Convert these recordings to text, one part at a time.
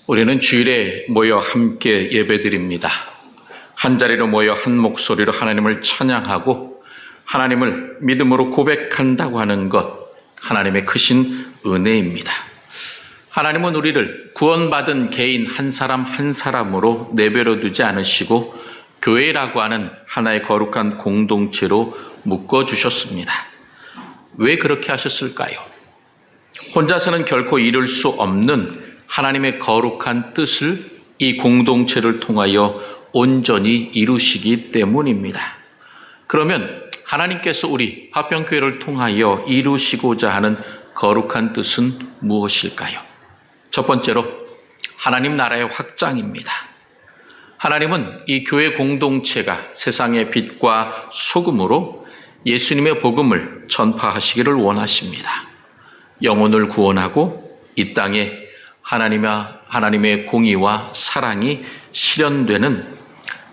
우리는 주일에 모여 함께 예배드립니다. 한자리로 모여 한 목소리로 하나님을 찬양하고 하나님을 믿음으로 고백한다고 하는 것, 하나님의 크신 은혜입니다. 하나님은 우리를 구원받은 개인 한 사람 한 사람으로 내버려 두지 않으시고 교회라고 하는 하나의 거룩한 공동체로 묶어주셨습니다. 왜 그렇게 하셨을까요? 혼자서는 결코 이룰 수 없는 하나님의 거룩한 뜻을 이 공동체를 통하여 온전히 이루시기 때문입니다. 그러면 하나님께서 우리 화평교회를 통하여 이루시고자 하는 거룩한 뜻은 무엇일까요? 첫 번째로 하나님 나라의 확장입니다. 하나님은 이 교회 공동체가 세상의 빛과 소금으로 예수님의 복음을 전파하시기를 원하십니다. 영혼을 구원하고 이 땅에 하나님의 공의와 사랑이 실현되는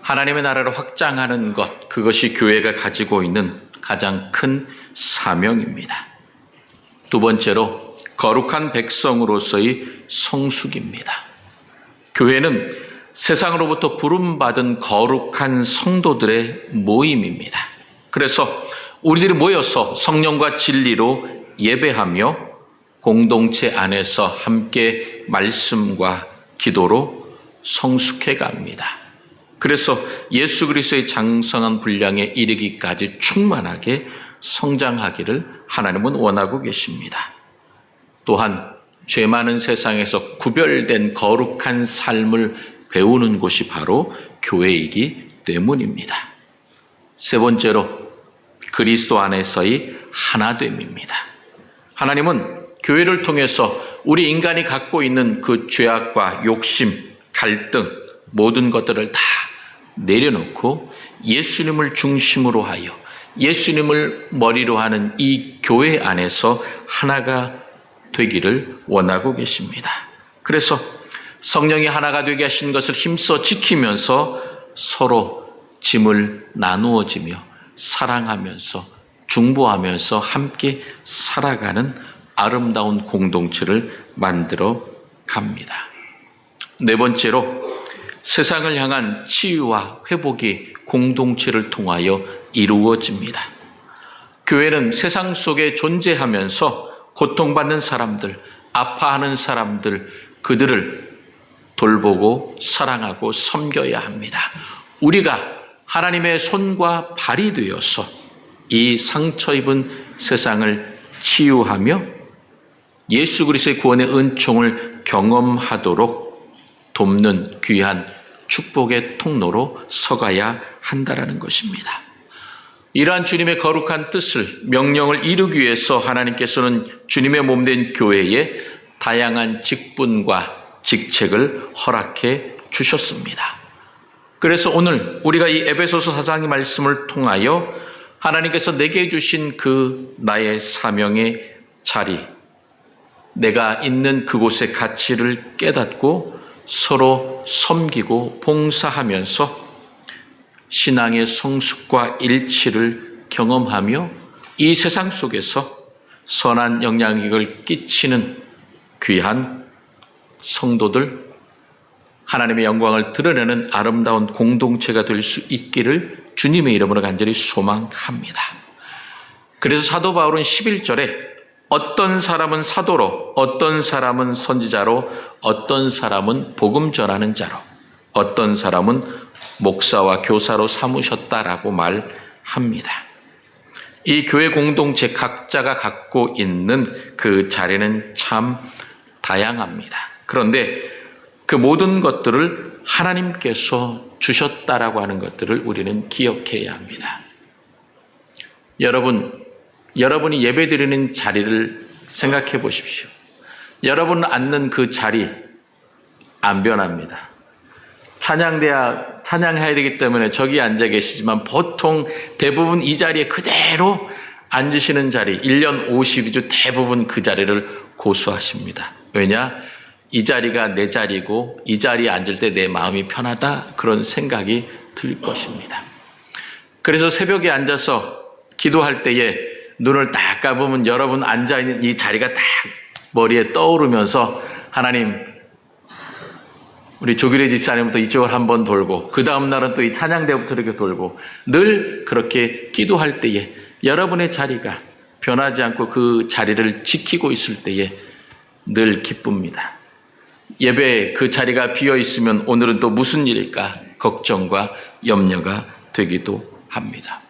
하나님의 나라를 확장하는 것, 그것이 교회가 가지고 있는 가장 큰 사명입니다. 두 번째로 거룩한 백성으로서의 성숙입니다. 교회는 세상으로부터 부름받은 거룩한 성도들의 모임입니다. 그래서 우리들이 모여서 성령과 진리로 예배하며 공동체 안에서 함께 말씀과 기도로 성숙해 갑니다. 그래서 예수 그리스도의 장성한 분량에 이르기까지 충만하게 성장하기를 하나님은 원하고 계십니다. 또한 죄 많은 세상에서 구별된 거룩한 삶을 배우는 곳이 바로 교회이기 때문입니다. 세 번째로 그리스도 안에서의 하나됨입니다. 하나님은 교회를 통해서 우리 인간이 갖고 있는 그 죄악과 욕심, 갈등, 모든 것들을 다 내려놓고 예수님을 중심으로 하여 예수님을 머리로 하는 이 교회 안에서 하나가 되기를 원하고 계십니다. 그래서 성령이 하나가 되게 하신 것을 힘써 지키면서 서로 짐을 나누어지며 사랑하면서 중보하면서 함께 살아가는 아름다운 공동체를 만들어 갑니다. 네 번째로 세상을 향한 치유와 회복이 공동체를 통하여 이루어집니다. 교회는 세상 속에 존재하면서 고통받는 사람들, 아파하는 사람들, 그들을 돌보고 사랑하고 섬겨야 합니다. 우리가 하나님의 손과 발이 되어서 이 상처 입은 세상을 치유하며 예수 그리스도의 구원의 은총을 경험하도록 돕는 귀한 축복의 통로로 서가야 한다라는 것입니다. 이러한 주님의 거룩한 뜻을, 명령을 이루기 위해서 하나님께서는 주님의 몸된 교회에 다양한 직분과 직책을 허락해 주셨습니다. 그래서 오늘 우리가 이 에베소서 4장의 말씀을 통하여 하나님께서 내게 주신 그 나의 사명의 자리, 내가 있는 그곳의 가치를 깨닫고 서로 섬기고 봉사하면서 신앙의 성숙과 일치를 경험하며 이 세상 속에서 선한 영향력을 끼치는 귀한 성도들, 하나님의 영광을 드러내는 아름다운 공동체가 될 수 있기를 주님의 이름으로 간절히 소망합니다. 그래서 사도 바울은 11절에 어떤 사람은 사도로, 어떤 사람은 선지자로, 어떤 사람은 복음 전하는 자로, 어떤 사람은 목사와 교사로 삼으셨다라고 말합니다. 이 교회 공동체 각자가 갖고 있는 그 자리는 참 다양합니다. 그런데 그 모든 것들을 하나님께서 주셨다라고 하는 것들을 우리는 기억해야 합니다. 여러분이 예배드리는 자리를 생각해 보십시오. 여러분 앉는 그 자리 안 변합니다. 찬양해야 되기 때문에 저기 앉아 계시지만 보통 대부분 이 자리에 그대로 앉으시는 자리, 1년 52주 대부분 그 자리를 고수하십니다. 왜냐? 이 자리가 내 자리고 이 자리에 앉을 때 내 마음이 편하다, 그런 생각이 들 것입니다. 그래서 새벽에 앉아서 기도할 때에 눈을 딱 감으면 여러분 앉아있는 이 자리가 딱 머리에 떠오르면서 하나님, 우리 조규래 집사님부터 이쪽을 한번 돌고 그 다음 날은 또 이 찬양대부터 이렇게 돌고 늘 그렇게 기도할 때에 여러분의 자리가 변하지 않고 그 자리를 지키고 있을 때에 늘 기쁩니다. 예배 그 자리가 비어 있으면 오늘은 또 무슨 일일까 걱정과 염려가 되기도 합니다.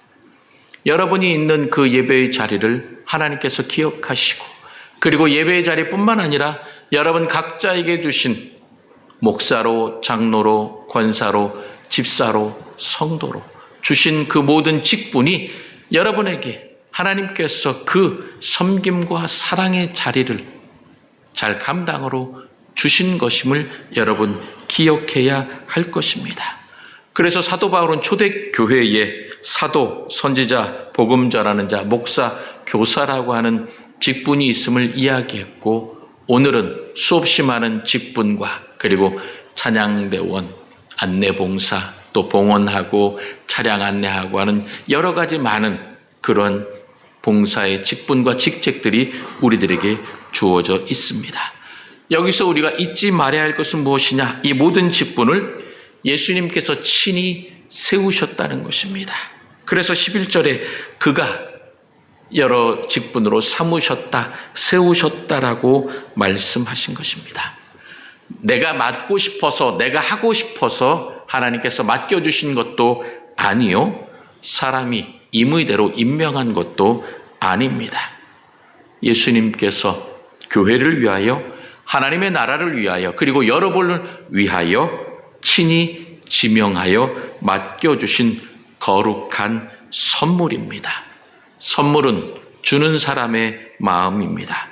여러분이 있는 그 예배의 자리를 하나님께서 기억하시고 그리고 예배의 자리뿐만 아니라 여러분 각자에게 주신 목사로, 장로로, 권사로, 집사로, 성도로 주신 그 모든 직분이 여러분에게 하나님께서 그 섬김과 사랑의 자리를 잘 감당으로 주신 것임을 여러분 기억해야 할 것입니다. 그래서 사도 바울은 초대교회에 사도, 선지자, 복음 전하는 자, 목사, 교사라고 하는 직분이 있음을 이야기했고 오늘은 수없이 많은 직분과 그리고 찬양대원, 안내봉사, 또 봉헌하고 차량 안내하고 하는 여러 가지 많은 그런 봉사의 직분과 직책들이 우리들에게 주어져 있습니다. 여기서 우리가 잊지 말아야 할 것은 무엇이냐? 이 모든 직분을 예수님께서 친히 세우셨다는 것입니다. 그래서 11절에 그가 여러 직분으로 삼으셨다, 세우셨다라고 말씀하신 것입니다. 내가 맡고 싶어서, 내가 하고 싶어서 하나님께서 맡겨주신 것도 아니요, 사람이 임의대로 임명한 것도 아닙니다. 예수님께서 교회를 위하여, 하나님의 나라를 위하여, 그리고 여러분을 위하여 친히 지명하여 맡겨주신 거룩한 선물입니다. 선물은 주는 사람의 마음입니다.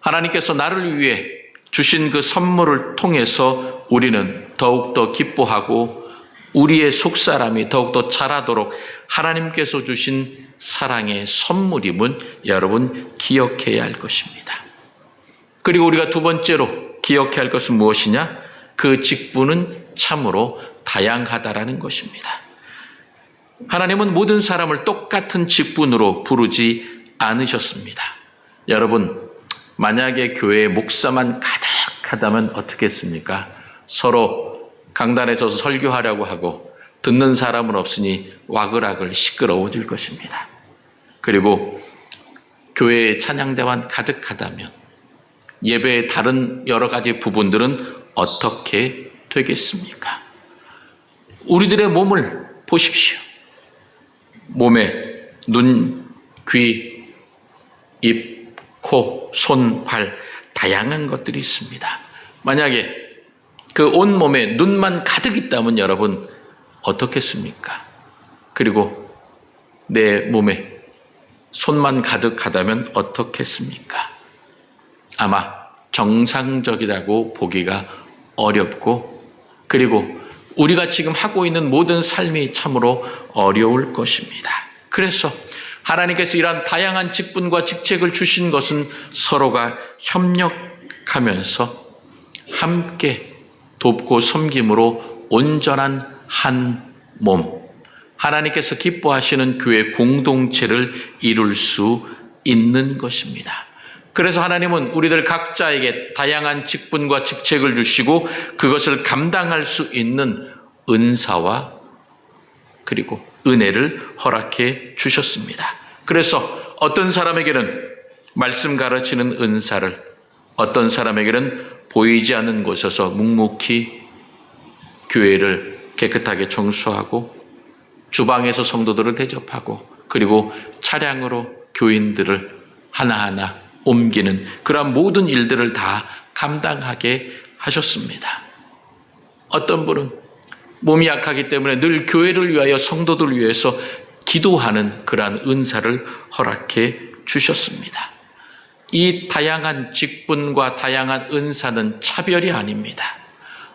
하나님께서 나를 위해 주신 그 선물을 통해서 우리는 더욱더 기뻐하고 우리의 속사람이 더욱더 자라도록 하나님께서 주신 사랑의 선물임은 여러분 기억해야 할 것입니다. 그리고 우리가 두 번째로 기억해야 할 것은 무엇이냐? 그 직분은 참으로 다양하다라는 것입니다. 하나님은 모든 사람을 똑같은 직분으로 부르지 않으셨습니다. 여러분, 만약에 교회에 목사만 가득하다면 어떻겠습니까? 서로 강단에 서서 설교하려고 하고 듣는 사람은 없으니 와글와글 시끄러워질 것입니다. 그리고 교회에 찬양대만 가득하다면 예배의 다른 여러 가지 부분들은 어떻게 되겠습니까? 우리들의 몸을 보십시오. 몸에 눈, 귀, 입, 코, 손, 발 다양한 것들이 있습니다. 만약에 그 온 몸에 눈만 가득 있다면 여러분 어떻겠습니까? 그리고 내 몸에 손만 가득하다면 어떻겠습니까? 아마 정상적이라고 보기가 어렵고 그리고 우리가 지금 하고 있는 모든 삶이 참으로 어려울 것입니다. 그래서 하나님께서 이러한 다양한 직분과 직책을 주신 것은 서로가 협력하면서 함께 돕고 섬김으로 온전한 한 몸, 하나님께서 기뻐하시는 교회 공동체를 이룰 수 있는 것입니다. 그래서 하나님은 우리들 각자에게 다양한 직분과 직책을 주시고 그것을 감당할 수 있는 은사와 그리고 은혜를 허락해 주셨습니다. 그래서 어떤 사람에게는 말씀 가르치는 은사를, 어떤 사람에게는 보이지 않는 곳에서 묵묵히 교회를 깨끗하게 청소하고 주방에서 성도들을 대접하고 그리고 차량으로 교인들을 하나하나 옮기는 그러한 모든 일들을 다 감당하게 하셨습니다. 어떤 분은 몸이 약하기 때문에 늘 교회를 위하여 성도들을 위해서 기도하는 그러한 은사를 허락해 주셨습니다. 이 다양한 직분과 다양한 은사는 차별이 아닙니다.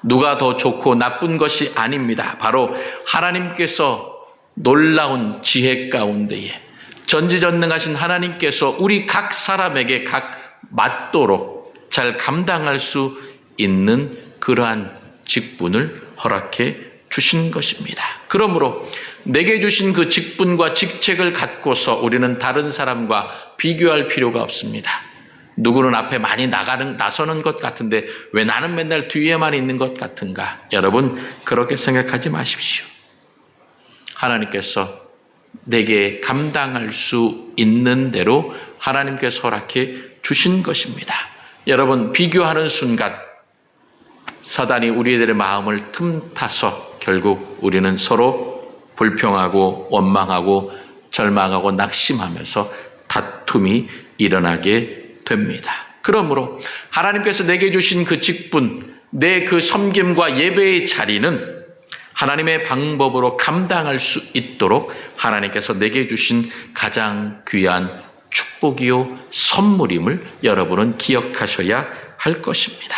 누가 더 좋고 나쁜 것이 아닙니다. 바로 하나님께서 놀라운 지혜 가운데에 전지전능하신 하나님께서 우리 각 사람에게 각 맞도록 잘 감당할 수 있는 그러한 직분을 허락해 주신 것입니다. 그러므로 내게 주신 그 직분과 직책을 갖고서 우리는 다른 사람과 비교할 필요가 없습니다. 누구는 앞에 많이 나서는 것 같은데 왜 나는 맨날 뒤에만 있는 것 같은가? 여러분, 그렇게 생각하지 마십시오. 하나님께서 내게 감당할 수 있는 대로 하나님께서 허락해 주신 것입니다. 여러분, 비교하는 순간 사단이 우리들의 마음을 틈타서 결국 우리는 서로 불평하고 원망하고 절망하고 낙심하면서 다툼이 일어나게 됩니다. 그러므로 하나님께서 내게 주신 그 직분, 내 그 섬김과 예배의 자리는 하나님의 방법으로 감당할 수 있도록 하나님께서 내게 주신 가장 귀한 축복이요 선물임을 여러분은 기억하셔야 할 것입니다.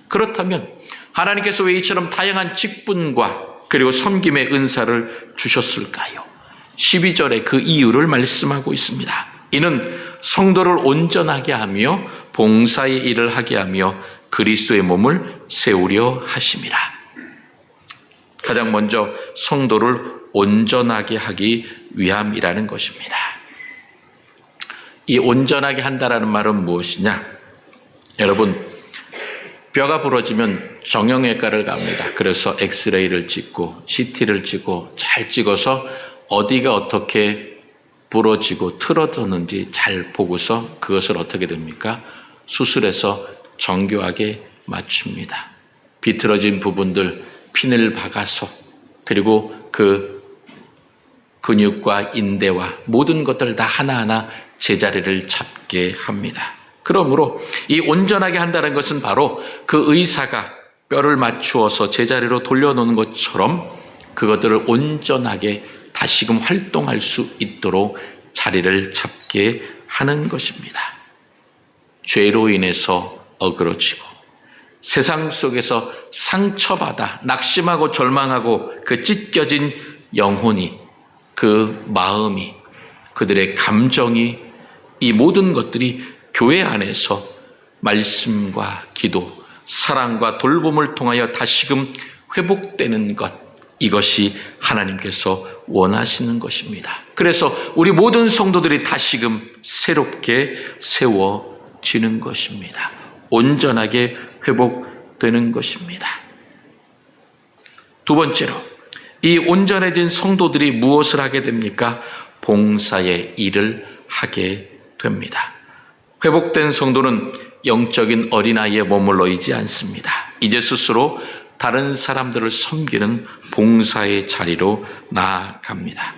그렇다면 하나님께서 왜 이처럼 다양한 직분과 그리고 섬김의 은사를 주셨을까요? 12절에 그 이유를 말씀하고 있습니다. 이는 성도를 온전하게 하며 봉사의 일을 하게 하며 그리스도의 몸을 세우려 하심이라. 가장 먼저 성도를 온전하게 하기 위함이라는 것입니다. 이 온전하게 한다라는 말은 무엇이냐? 여러분, 뼈가 부러지면 정형외과를 갑니다. 그래서 엑스레이를 찍고 CT를 찍고 잘 찍어서 어디가 어떻게 부러지고 틀어졌는지 잘 보고서 그것을 어떻게 됩니까? 수술해서 정교하게 맞춥니다. 비틀어진 부분들 핀을 박아서 그리고 그 근육과 인대와 모든 것들 다 하나하나 제자리를 잡게 합니다. 그러므로 이 온전하게 한다는 것은 바로 그 의사가 뼈를 맞추어서 제자리로 돌려놓는 것처럼 그것들을 온전하게 다시금 활동할 수 있도록 자리를 잡게 하는 것입니다. 죄로 인해서 어그러지고 세상 속에서 상처받아 낙심하고 절망하고 그 찢겨진 영혼이, 그 마음이, 그들의 감정이, 이 모든 것들이 교회 안에서 말씀과 기도, 사랑과 돌봄을 통하여 다시금 회복되는 것, 이것이 하나님께서 원하시는 것입니다. 그래서 우리 모든 성도들이 다시금 새롭게 세워지는 것입니다. 온전하게 회복되는 것입니다. 두 번째로, 이 온전해진 성도들이 무엇을 하게 됩니까? 봉사의 일을 하게 됩니다. 회복된 성도는 영적인 어린아이에 머물러 있지 않습니다. 이제 스스로 다른 사람들을 섬기는 봉사의 자리로 나아갑니다.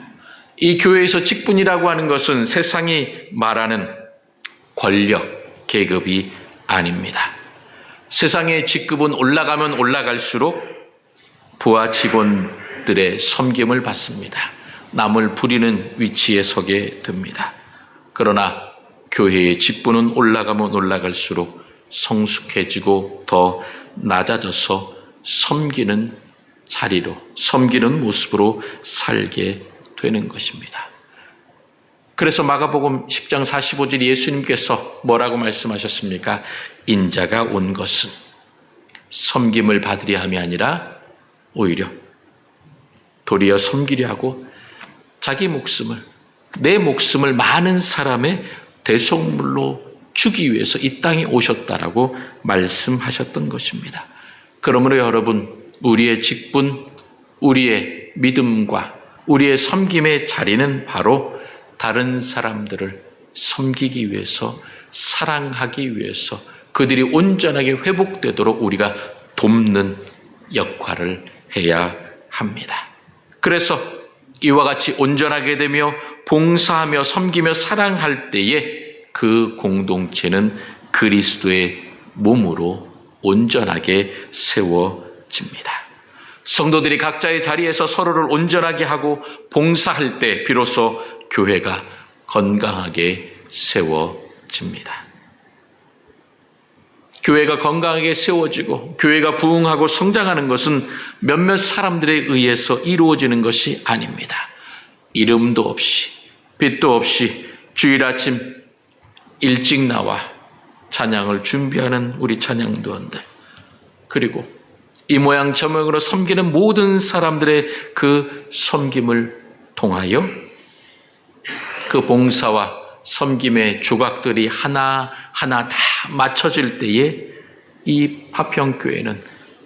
이 교회에서 직분이라고 하는 것은 세상이 말하는 권력, 계급이 아닙니다. 세상의 직급은 올라가면 올라갈수록 부하 직원들의 섬김을 받습니다. 남을 부리는 위치에 서게 됩니다. 그러나 교회의 직분은 올라가면 올라갈수록 성숙해지고 더 낮아져서 섬기는 자리로, 섬기는 모습으로 살게 되는 것입니다. 그래서 마가복음 10장 45절 예수님께서 뭐라고 말씀하셨습니까? 인자가 온 것은 섬김을 받으려 함이 아니라 오히려 도리어 섬기려 하고 자기 목숨을, 내 목숨을 많은 사람의 대속물로 주기 위해서 이 땅에 오셨다라고 말씀하셨던 것입니다. 그러므로 여러분, 우리의 직분, 우리의 믿음과 우리의 섬김의 자리는 바로 다른 사람들을 섬기기 위해서, 사랑하기 위해서, 그들이 온전하게 회복되도록 우리가 돕는 역할을 해야 합니다. 그래서 이와 같이 온전하게 되며 봉사하며 섬기며 사랑할 때에 그 공동체는 그리스도의 몸으로 온전하게 세워집니다. 성도들이 각자의 자리에서 서로를 온전하게 하고 봉사할 때 비로소 교회가 건강하게 세워집니다. 교회가 건강하게 세워지고 교회가 부흥하고 성장하는 것은 몇몇 사람들에 의해서 이루어지는 것이 아닙니다. 이름도 없이 빛도 없이 주일 아침 일찍 나와 찬양을 준비하는 우리 찬양도원들, 그리고 이 모양 저 모양으로 섬기는 모든 사람들의 그 섬김을 통하여 그 봉사와 섬김의 조각들이 하나하나 다 맞춰질 때에 이 파평교회는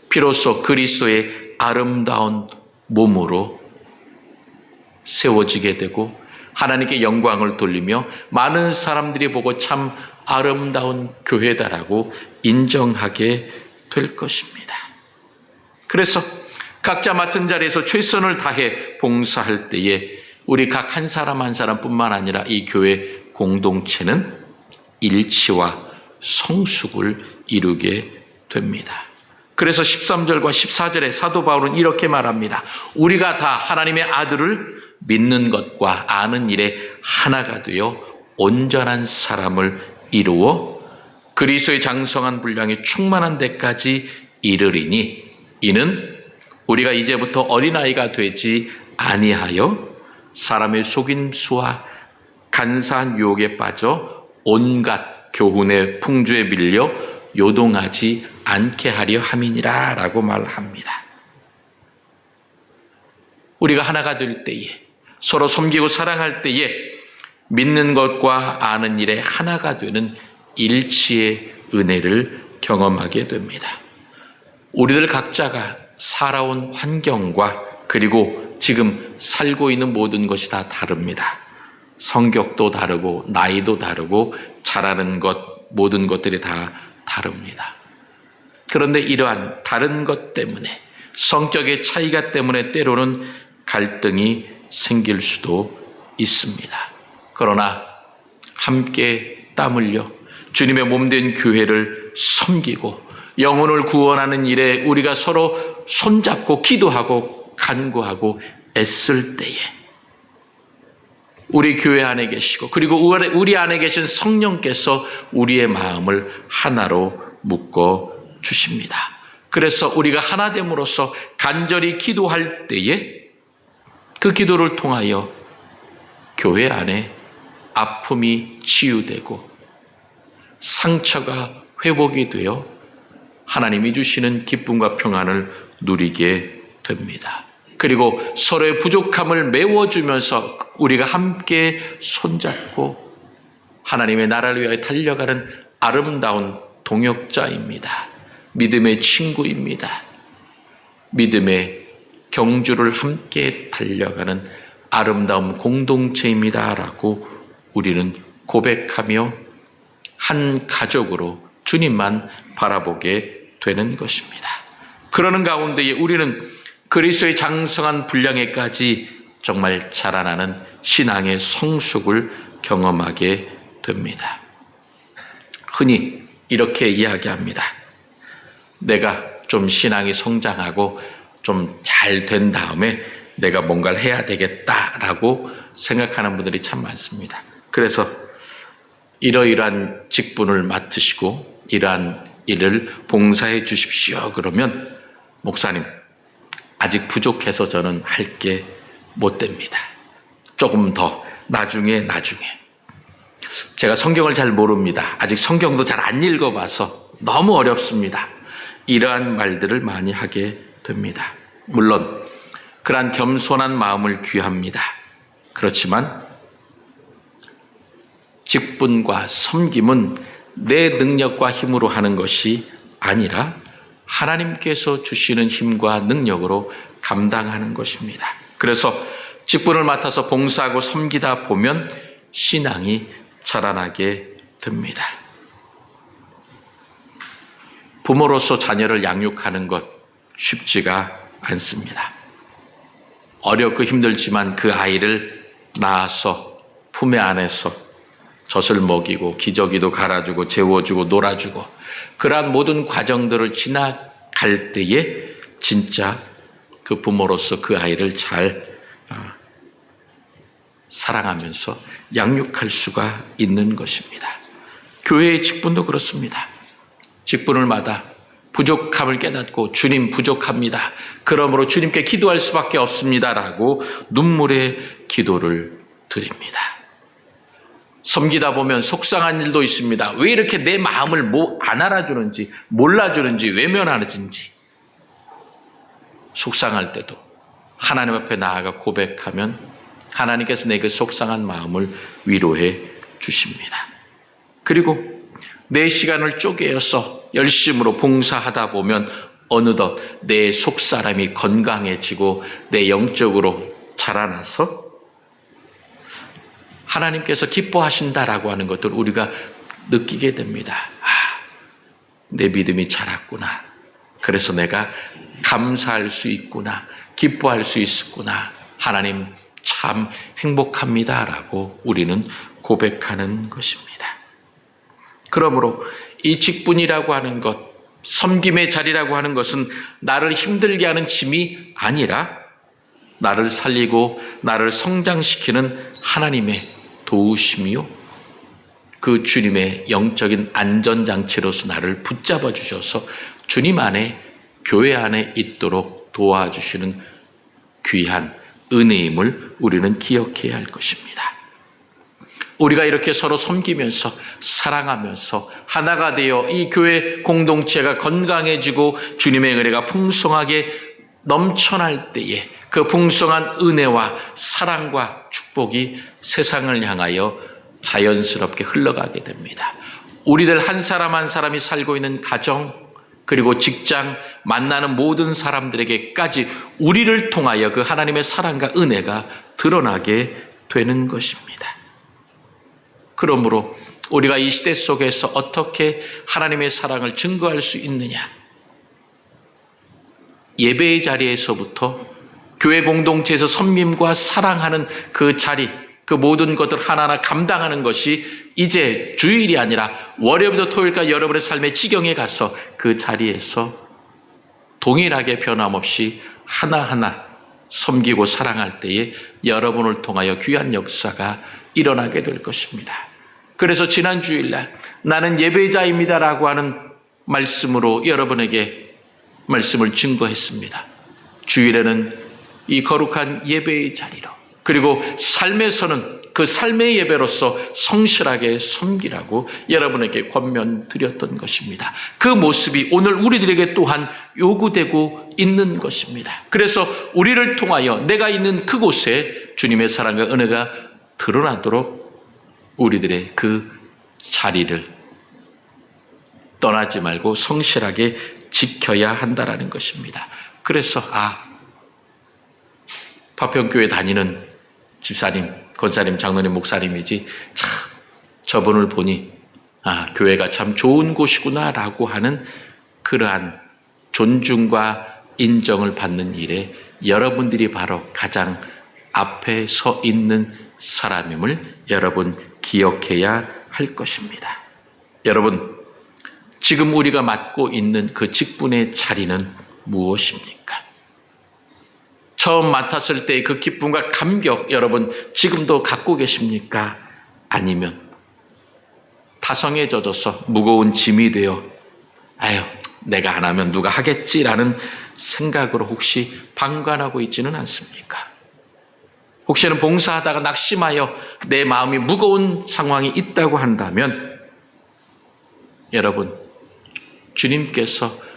비로소 그리스도의 아름다운 몸으로 세워지게 되고 하나님께 영광을 돌리며 많은 사람들이 보고 참 아름다운 교회다라고 인정하게 될 것입니다. 그래서 각자 맡은 자리에서 최선을 다해 봉사할 때에 우리 각 한 사람 한 사람뿐만 아니라 이 교회 공동체는 일치와 성숙을 이루게 됩니다. 그래서 13절과 14절에 사도 바울은 이렇게 말합니다. 우리가 다 하나님의 아들을 믿는 것과 아는 일에 하나가 되어 온전한 사람을 이루어 그리스도의 장성한 분량에 충만한 데까지 이르리니 이는 우리가 이제부터 어린아이가 되지 아니하여 사람의 속임수와 간사한 유혹에 빠져 온갖 교훈의 풍조에 밀려 요동하지 않게 하려 함이니라 라고 말합니다. 우리가 하나가 될 때에 서로 섬기고 사랑할 때에 믿는 것과 아는 일에 하나가 되는 일치의 은혜를 경험하게 됩니다. 우리들 각자가 살아온 환경과 그리고 지금 살고 있는 모든 것이 다 다릅니다. 성격도 다르고 나이도 다르고 잘하는 것 모든 것들이 다 다릅니다. 그런데 이러한 다른 것 때문에 성격의 차이가 때문에 때로는 갈등이 생길 수도 있습니다. 그러나 함께 땀 흘려 주님의 몸된 교회를 섬기고 영혼을 구원하는 일에 우리가 서로 손잡고 기도하고 간구하고 애쓸 때에 우리 교회 안에 계시고 그리고 우리 안에 계신 성령께서 우리의 마음을 하나로 묶어 주십니다. 그래서 우리가 하나됨으로써 간절히 기도할 때에 그 기도를 통하여 교회 안에 아픔이 치유되고 상처가 회복이 되어 하나님이 주시는 기쁨과 평안을 누리게 됩니다. 그리고 서로의 부족함을 메워주면서 우리가 함께 손잡고 하나님의 나라를 위하여 달려가는 아름다운 동역자입니다. 믿음의 친구입니다. 믿음의 경주를 함께 달려가는 아름다운 공동체입니다. 라고 우리는 고백하며 한 가족으로 주님만 바라보게 되는 것입니다. 그러는 가운데에 우리는 그리스도의 장성한 분량에까지 정말 자라나는 신앙의 성숙을 경험하게 됩니다. 흔히 이렇게 이야기합니다. 내가 좀 신앙이 성장하고 좀 잘 된 다음에 내가 뭔가를 해야 되겠다라고 생각하는 분들이 참 많습니다. 그래서 이러이러한 직분을 맡으시고 이러한 일을 봉사해 주십시오. 그러면 목사님 아직 부족해서 저는 할 게 못 됩니다. 조금 더 나중에 제가 성경을 잘 모릅니다. 아직 성경도 잘 안 읽어봐서 너무 어렵습니다. 이러한 말들을 많이 하게 됩니다. 물론 그러한 겸손한 마음을 귀합니다. 그렇지만 직분과 섬김은 내 능력과 힘으로 하는 것이 아니라 하나님께서 주시는 힘과 능력으로 감당하는 것입니다. 그래서 직분을 맡아서 봉사하고 섬기다 보면 신앙이 자라나게 됩니다. 부모로서 자녀를 양육하는 것 쉽지가 않습니다. 어렵고 힘들지만 그 아이를 낳아서 품에 안에서 젖을 먹이고 기저귀도 갈아주고 재워주고 놀아주고 그러한 모든 과정들을 지나갈 때에 진짜 그 부모로서 그 아이를 잘 사랑하면서 양육할 수가 있는 것입니다. 교회의 직분도 그렇습니다. 직분을 받아 부족함을 깨닫고 주님 부족합니다. 그러므로 주님께 기도할 수밖에 없습니다라고 눈물의 기도를 드립니다. 섬기다 보면 속상한 일도 있습니다. 왜 이렇게 내 마음을 안 알아주는지 몰라주는지 외면하는지 속상할 때도 하나님 앞에 나아가 고백하면 하나님께서 내 그 속상한 마음을 위로해 주십니다. 그리고 내 시간을 쪼개어서 열심으로 봉사하다 보면 어느덧 내 속사람이 건강해지고 내 영적으로 자라나서 하나님께서 기뻐하신다라고 하는 것들을 우리가 느끼게 됩니다. 내 믿음이 자랐구나. 그래서 내가 감사할 수 있구나. 기뻐할 수 있었구나. 하나님 참 행복합니다라고 우리는 고백하는 것입니다. 그러므로 이 직분이라고 하는 것, 섬김의 자리라고 하는 것은 나를 힘들게 하는 짐이 아니라 나를 살리고 나를 성장시키는 하나님의 도우심이요, 그 주님의 영적인 안전장치로서 나를 붙잡아 주셔서 주님 안에, 교회 안에 있도록 도와주시는 귀한 은혜임을 우리는 기억해야 할 것입니다. 우리가 이렇게 서로 섬기면서 사랑하면서 하나가 되어 이 교회 공동체가 건강해지고 주님의 은혜가 풍성하게 넘쳐날 때에 그 풍성한 은혜와 사랑과 축복이 세상을 향하여 자연스럽게 흘러가게 됩니다. 우리들 한 사람 한 사람이 살고 있는 가정, 그리고 직장, 만나는 모든 사람들에게까지 우리를 통하여 그 하나님의 사랑과 은혜가 드러나게 되는 것입니다. 그러므로 우리가 이 시대 속에서 어떻게 하나님의 사랑을 증거할 수 있느냐? 예배의 자리에서부터 교회 공동체에서 섬김과 사랑하는 그 자리, 그 모든 것들 하나하나 감당하는 것이 이제 주일이 아니라 월요일부터 토요일까지 여러분의 삶의 지경에 가서 그 자리에서 동일하게 변함없이 하나하나 섬기고 사랑할 때에 여러분을 통하여 귀한 역사가 일어나게 될 것입니다. 그래서 지난 주일날 나는 예배자입니다라고 하는 말씀으로 여러분에게 말씀을 증거했습니다. 주일에는 이 거룩한 예배의 자리로, 그리고 삶에서는 그 삶의 예배로서 성실하게 섬기라고 여러분에게 권면드렸던 것입니다. 그 모습이 오늘 우리들에게 또한 요구되고 있는 것입니다. 그래서 우리를 통하여 내가 있는 그곳에 주님의 사랑과 은혜가 드러나도록 우리들의 그 자리를 떠나지 말고 성실하게 지켜야 한다라는 것입니다. 그래서 파평교회 다니는 집사님, 권사님, 장로님, 목사님이지 참 저분을 보니 교회가 참 좋은 곳이구나라고 하는 그러한 존중과 인정을 받는 일에 여러분들이 바로 가장 앞에 서 있는 사람임을 여러분 기억해야 할 것입니다. 여러분, 지금 우리가 맡고 있는 그 직분의 자리는 무엇입니까? 처음 맡았을 때의 그 기쁨과 감격, 여러분 지금도 갖고 계십니까? 아니면 타성해져서 무거운 짐이 되어 내가 안 하면 누가 하겠지라는 생각으로 혹시 방관하고 있지는 않습니까? 혹시는 봉사하다가 낙심하여 내 마음이 무거운 상황이 있다고 한다면 여러분, 주님께서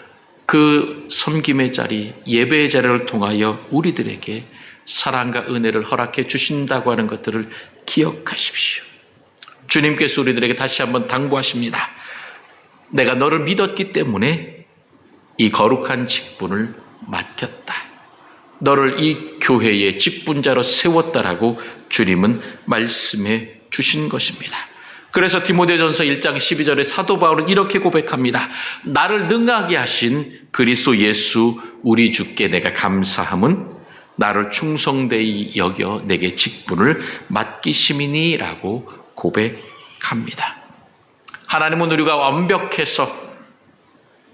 그 섬김의 자리, 예배의 자리를 통하여 우리들에게 사랑과 은혜를 허락해 주신다고 하는 것들을 기억하십시오. 주님께서 우리들에게 다시 한번 당부하십니다. 내가 너를 믿었기 때문에 이 거룩한 직분을 맡겼다. 너를 이 교회의 직분자로 세웠다라고 주님은 말씀해 주신 것입니다. 그래서 디모데전서 1장 12절에 사도 바울은 이렇게 고백합니다. 나를 능하게 하신 그리스도 예수 우리 주께 내가 감사함은 나를 충성되이 여겨 내게 직분을 맡기심이니라고 고백합니다. 하나님은 우리가 완벽해서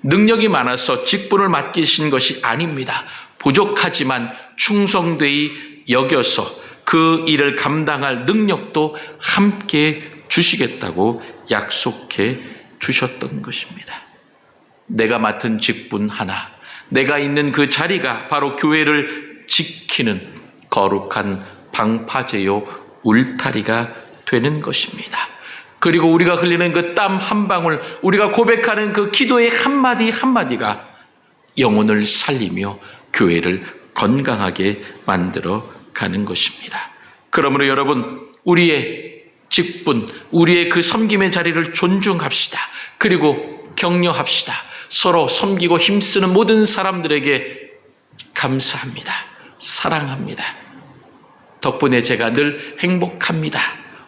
능력이 많아서 직분을 맡기신 것이 아닙니다. 부족하지만 충성되이 여겨서 그 일을 감당할 능력도 함께 주시겠다고 약속해 주셨던 것입니다. 내가 맡은 직분 하나, 내가 있는 그 자리가 바로 교회를 지키는 거룩한 방파제요 울타리가 되는 것입니다. 그리고 우리가 흘리는 그 땀 한 방울, 우리가 고백하는 그 기도의 한마디 한마디가 영혼을 살리며 교회를 건강하게 만들어 가는 것입니다. 그러므로 여러분, 우리의 직분, 우리의 그 섬김의 자리를 존중합시다. 그리고 격려합시다. 서로 섬기고 힘쓰는 모든 사람들에게 감사합니다. 사랑합니다. 덕분에 제가 늘 행복합니다.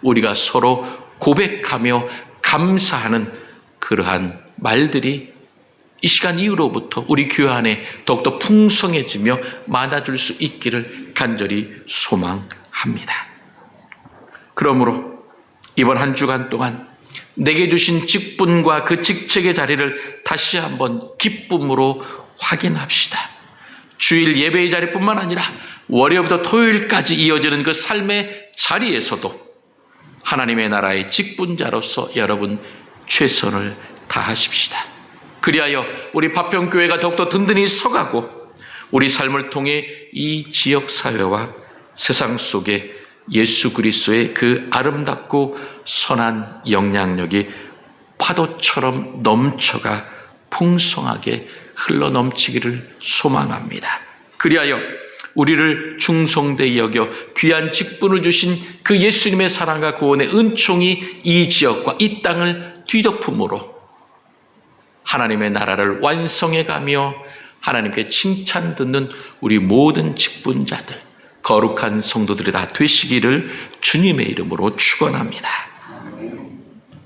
우리가 서로 고백하며 감사하는 그러한 말들이 이 시간 이후로부터 우리 교회 안에 더욱더 풍성해지며 많아질 수 있기를 간절히 소망합니다. 그러므로 이번 한 주간 동안 내게 주신 직분과 그 직책의 자리를 다시 한번 기쁨으로 확인합시다. 주일 예배의 자리뿐만 아니라 월요일부터 토요일까지 이어지는 그 삶의 자리에서도 하나님의 나라의 직분자로서 여러분 최선을 다하십시다. 그리하여 우리 파평교회가 더욱더 든든히 서가고 우리 삶을 통해 이 지역사회와 세상 속에 예수 그리스도의 그 아름답고 선한 영향력이 파도처럼 넘쳐가 풍성하게 흘러넘치기를 소망합니다. 그리하여 우리를 충성되이 여겨 귀한 직분을 주신 그 예수님의 사랑과 구원의 은총이 이 지역과 이 땅을 뒤덮음으로 하나님의 나라를 완성해가며 하나님께 칭찬 듣는 우리 모든 직분자들, 거룩한 성도들이 다 되시기를 주님의 이름으로 축원합니다.